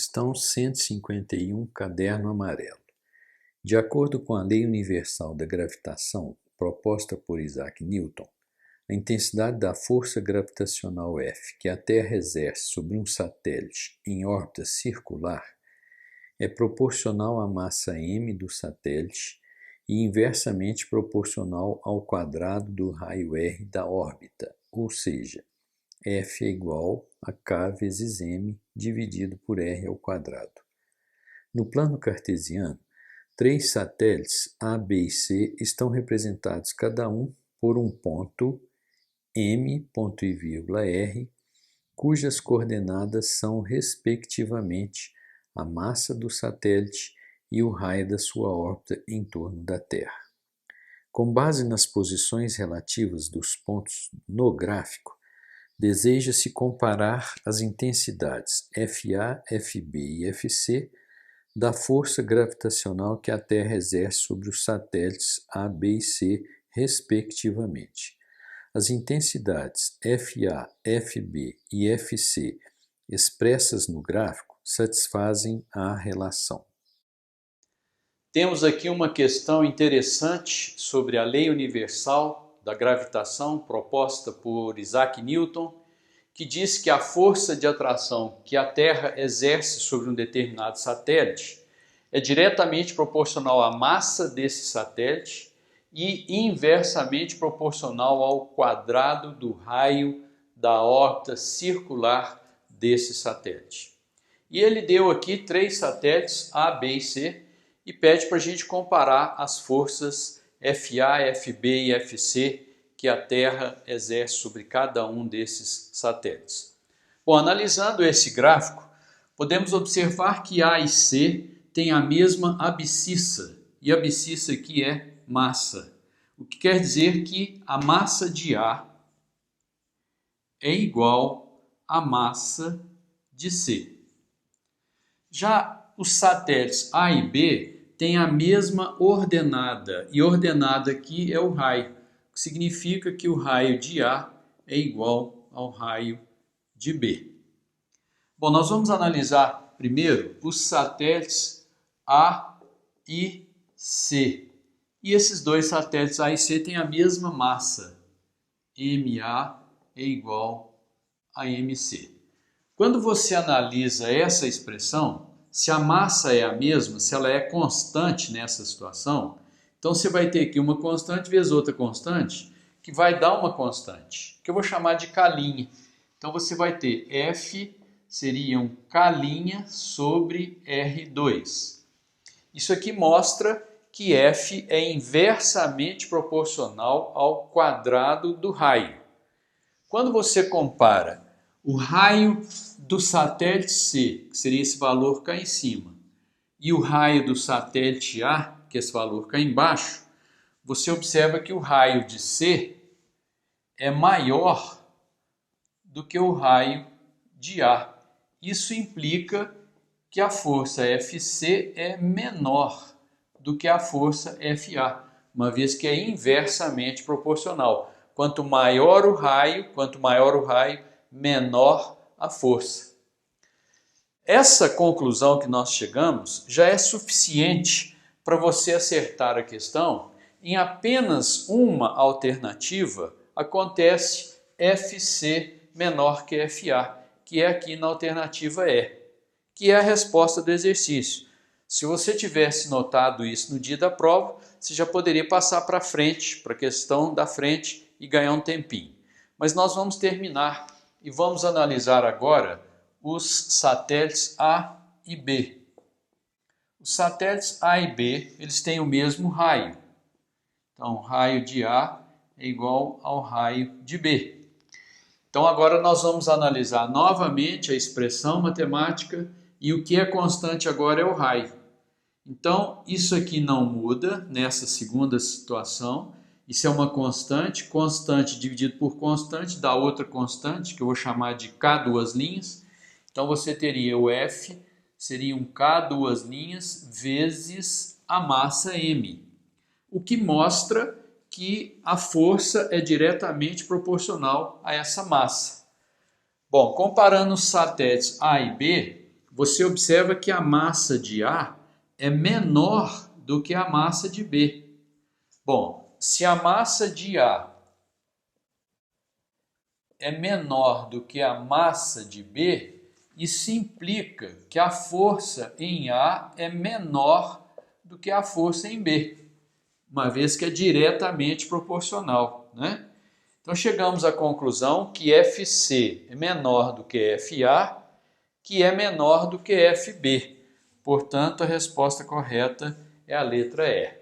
Questão 151, caderno amarelo. De acordo com a lei universal da gravitação proposta por Isaac Newton, a intensidade da força gravitacional F que a Terra exerce sobre um satélite em órbita circular é proporcional à massa m do satélite e inversamente proporcional ao quadrado do raio r da órbita, ou seja, F é igual a k vezes m dividido por r ao quadrado. No plano cartesiano, três satélites A, B e C estão representados cada um por um ponto M, ponto e vírgula R, cujas coordenadas são, respectivamente, a massa do satélite e o raio da sua órbita em torno da Terra. Com base nas posições relativas dos pontos no gráfico, deseja-se comparar as intensidades FA, FB e FC da força gravitacional que a Terra exerce sobre os satélites A, B e C, respectivamente. As intensidades FA, FB e FC expressas no gráfico satisfazem a relação. Temos aqui uma questão interessante sobre a lei universal da gravitação proposta por Isaac Newton, que diz que a força de atração que a Terra exerce sobre um determinado satélite é diretamente proporcional à massa desse satélite e inversamente proporcional ao quadrado do raio da órbita circular desse satélite. E ele deu aqui três satélites, A, B e C, e pede para a gente comparar as forças FA, FB e FC que a Terra exerce sobre cada um desses satélites. Bom, analisando esse gráfico, podemos observar que A e C têm a mesma abscissa, e a abscissa aqui é massa, o que quer dizer que a massa de A é igual à massa de C. Já os satélites A e B têm a mesma ordenada, e ordenada aqui é o raio, o que significa que o raio de A é igual ao raio de B. Bom, nós vamos analisar primeiro os satélites A e C. E esses dois satélites A e C têm a mesma massa, MA é igual a MC. Quando você analisa essa expressão, se a massa é a mesma, se ela é constante nessa situação, então você vai ter aqui uma constante vezes outra constante, que vai dar uma constante, que eu vou chamar de K'. Então você vai ter F seria um K' sobre R2. Isso aqui mostra que F é inversamente proporcional ao quadrado do raio. Quando você compara o raio do satélite C, que seria esse valor cá em cima, e o raio do satélite A, que é esse valor cá embaixo, você observa que o raio de C é maior do que o raio de A. Isso implica que a força FC é menor do que a força FA, uma vez que é inversamente proporcional. Quanto maior o raio, menor a força. Essa conclusão que nós chegamos já é suficiente para você acertar a questão. Em apenas uma alternativa acontece FC menor que FA, que é aqui na alternativa E, que é a resposta do exercício. Se você tivesse notado isso no dia da prova, você já poderia passar para frente, para a questão da frente e ganhar um tempinho. Mas nós vamos terminar e vamos analisar agora os satélites A e B. Os satélites A e B, eles têm o mesmo raio. Então, o raio de A é igual ao raio de B. Então, agora nós vamos analisar novamente a expressão matemática e o que é constante agora é o raio. Então, isso aqui não muda nessa segunda situação. Isso é uma constante, constante dividido por constante dá outra constante, que eu vou chamar de K duas linhas. Então você teria o F, seria um K duas linhas vezes a massa M. O que mostra que a força é diretamente proporcional a essa massa. Bom, comparando os satélites A e B, você observa que a massa de A é menor do que a massa de B. Bom, se a massa de A é menor do que a massa de B, isso implica que a força em A é menor do que a força em B, uma vez que é diretamente proporcional, né? Então chegamos à conclusão que FC é menor do que FA, que é menor do que FB. Portanto, a resposta correta é a letra E.